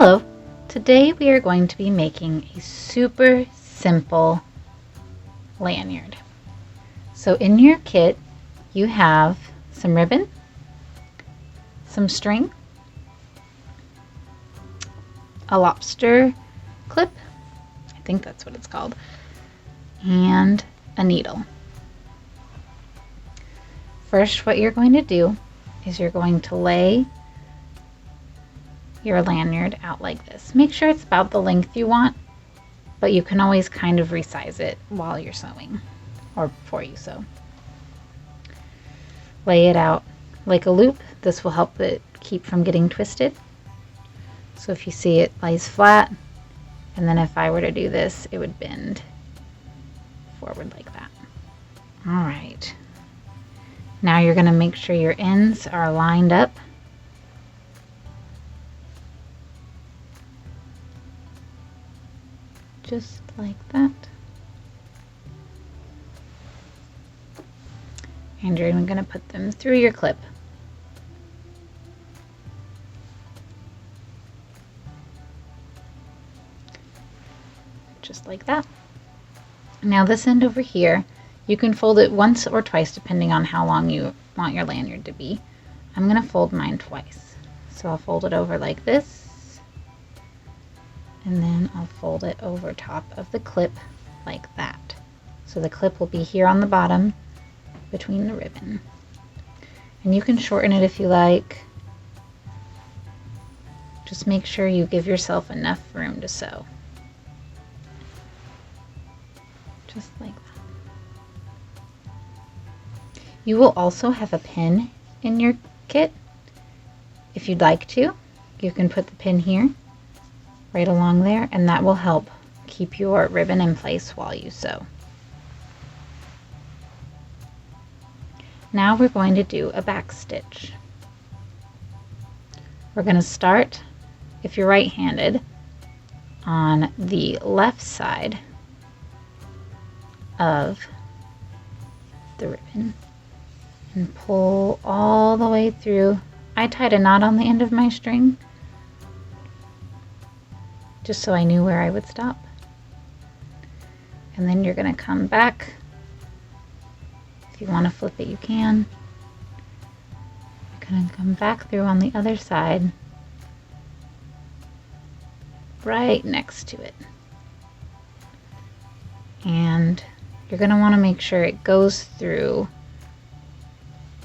Hello! Today we are going to be making a super simple lanyard. So in your kit you have some ribbon, some string, a lobster clip, I think that's what it's called, and a needle. First, what you're going to do is you're going to lay your lanyard out like this. Make sure it's about the length you want, but you can always kind of resize it while you're sewing or before you sew. Lay it out like a loop. This will help it keep from getting twisted. So if you see it lays flat, and then if I were to do this, it would bend forward like that. All right. Now you're going to make sure your ends are lined up. Just like that. And you're even going to put them through your clip. Just like that. Now this end over here, you can fold it once or twice depending on how long you want your lanyard to be. I'm going to fold mine twice. So I'll fold it over like this. And then I'll fold it over top of the clip like that. So the clip will be here on the bottom between the ribbon. And you can shorten it if you like. Just make sure you give yourself enough room to sew. Just like that. You will also have a pin in your kit. If you'd like to, you can put the pin here, right along there, and that will help keep your ribbon in place while you sew. Now we're going to do a back stitch. We're going to start, if you're right-handed, on the left side of the ribbon and pull all the way through. I tied a knot on the end of my string just so I knew where I would stop. And then you're going to come back. If you want to flip it, you can. You're going to come back through on the other side, right next to it. And you're going to want to make sure it goes through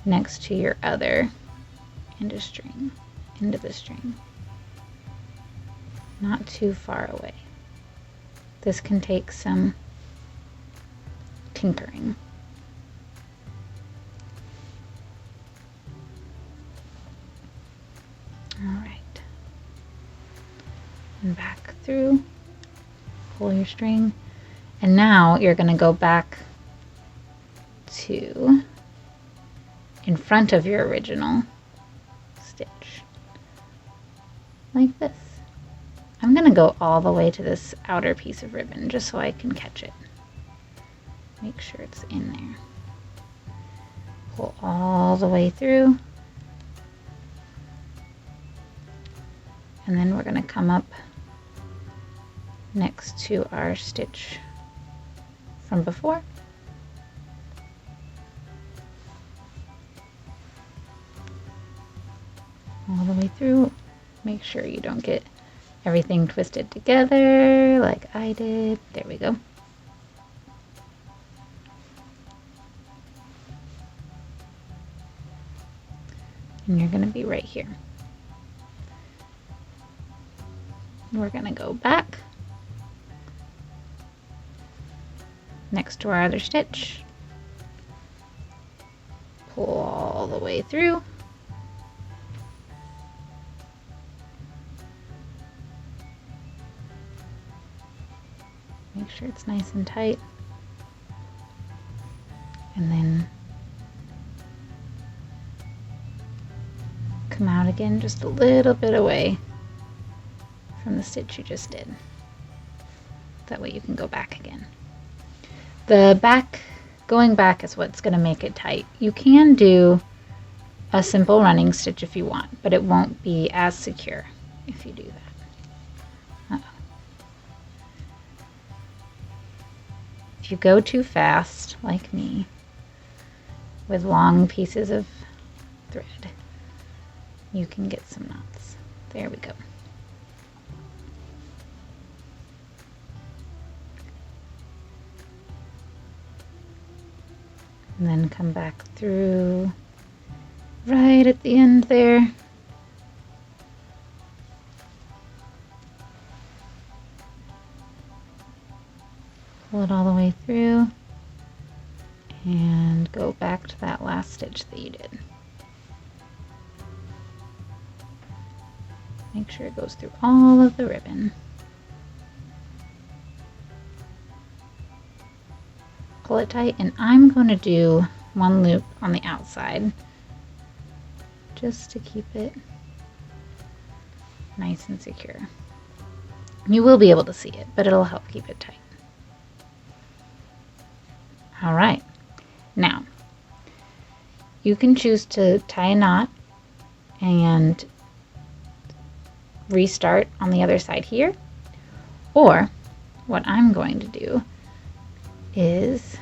next to your other end of the string. Not too far away. This can take some tinkering. All right. And back through, pull your string. And now you're going to go back to in front of your original stitch, like this. I'm going to go all the way to this outer piece of ribbon just so I can catch it. Make sure it's in there. Pull all the way through. And then we're going to come up next to our stitch from before. All the way through. Make sure you don't get everything twisted together like I did. There we go. And you're going to be right here. We're going to go back next to our other stitch. Pull all the way through. Make sure it's nice and tight. And then come out again just a little bit away from the stitch you just did. That way you can go back again. The back, going back is what's going to make it tight. You can do a simple running stitch if you want, but it won't be as secure if you do that. If you go too fast, like me, with long pieces of thread, you can get some knots. There we go. And then come back through right at the end there. Pull it all the way through and go back to that last stitch that you did. Make sure it goes through all of the ribbon. Pull it tight, and I'm going to do one loop on the outside just to keep it nice and secure. You will be able to see it, but it'll help keep it tight. All right, now you can choose to tie a knot and restart on the other side here, or what I'm going to do is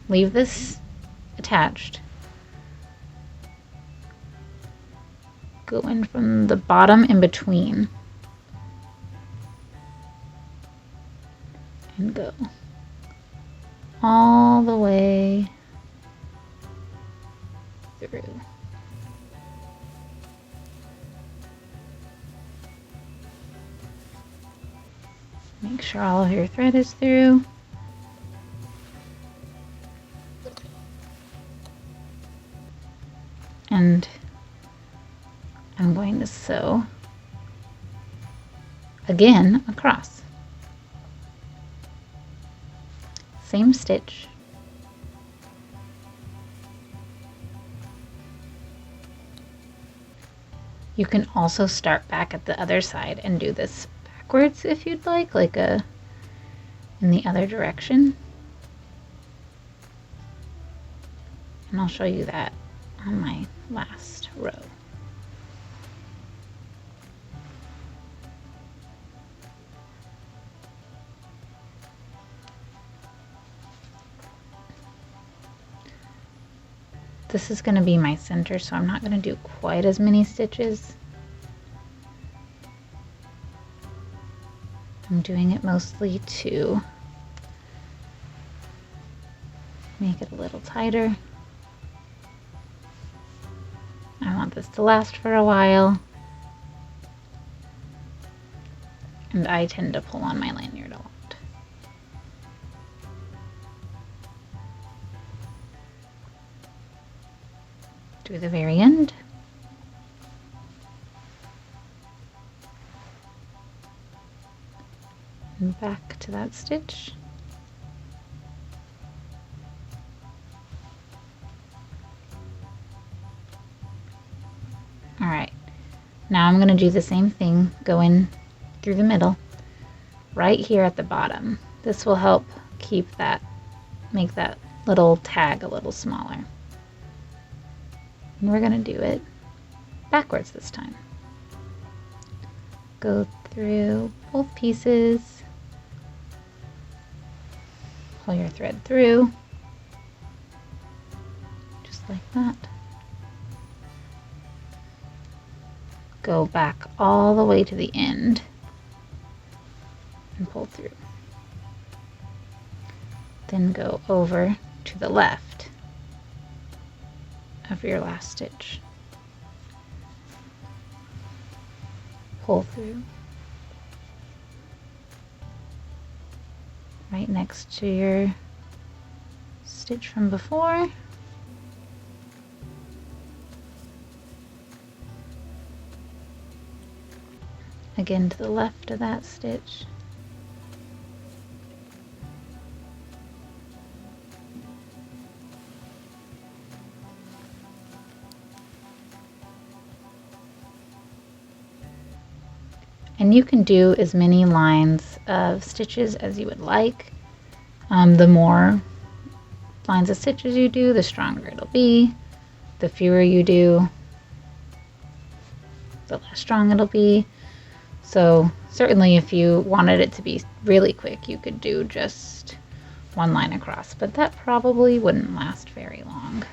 leave this attached, go in from the bottom in between, and go all the way through. Make sure all of your thread is through. And I'm going to sew again across. Same stitch. You can also start back at the other side and do this backwards if you'd like in the other direction. And I'll show you that on my last row. This is going to be my center, so I'm not going to do quite as many stitches. I'm doing it mostly to make it a little tighter. I want this to last for a while, and I tend to pull on my lanyard a lot. To the very end. And back to that stitch. All right, now I'm going to do the same thing, go in through the middle, right here at the bottom. This will help make that little tag a little smaller. And we're going to do it backwards this time. Go through both pieces, pull your thread through, just like that. Go back all the way to the end and pull through. Then go over to the left of your last stitch. Pull through. Right next to your stitch from before. Again to the left of that stitch. And you can do as many lines of stitches as you would like. The more lines of stitches you do, the stronger it'll be. The fewer you do, the less strong it'll be. So certainly if you wanted it to be really quick, you could do just one line across, but that probably wouldn't last very long.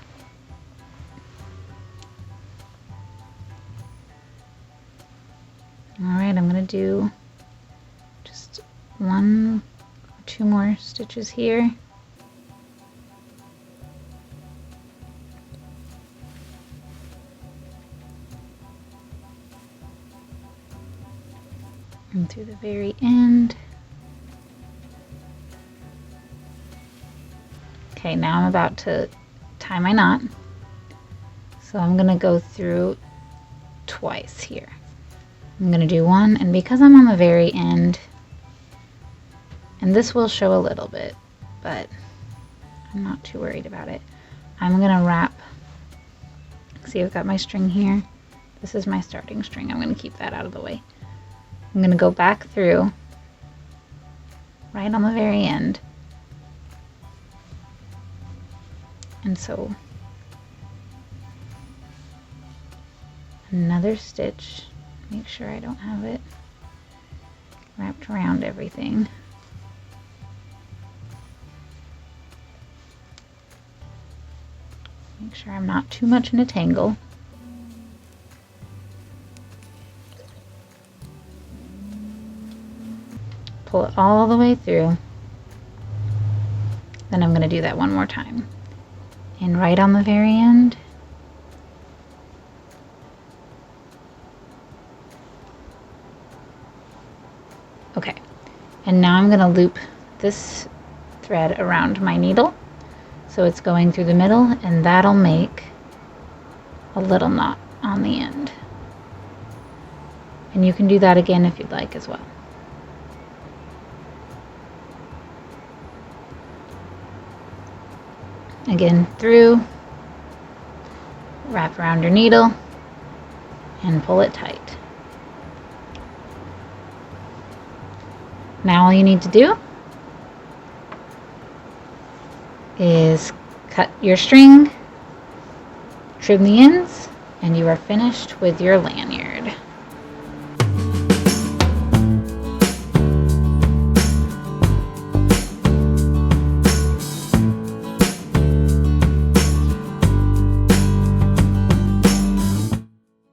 All right, I'm going to do just 1 or 2 more stitches here. And through the very end. Okay, now I'm about to tie my knot. So I'm going to go through twice here. I'm going to do 1, and because I'm on the very end, and this will show a little bit, but I'm not too worried about it. I'm going to wrap, see, I've got my string here. This is my starting string. I'm going to keep that out of the way. I'm going to go back through right on the very end. And so another stitch, make sure I don't have it wrapped around everything. Make sure I'm not too much in a tangle. Pull it all the way through. Then I'm going to do that one more time. And right on the very end, okay, and now I'm going to loop this thread around my needle so it's going through the middle, and that'll make a little knot on the end. And you can do that again if you'd like as well. Again, through, wrap around your needle, and pull it tight. Now all you need to do is cut your string, trim the ends, and you are finished with your lanyard.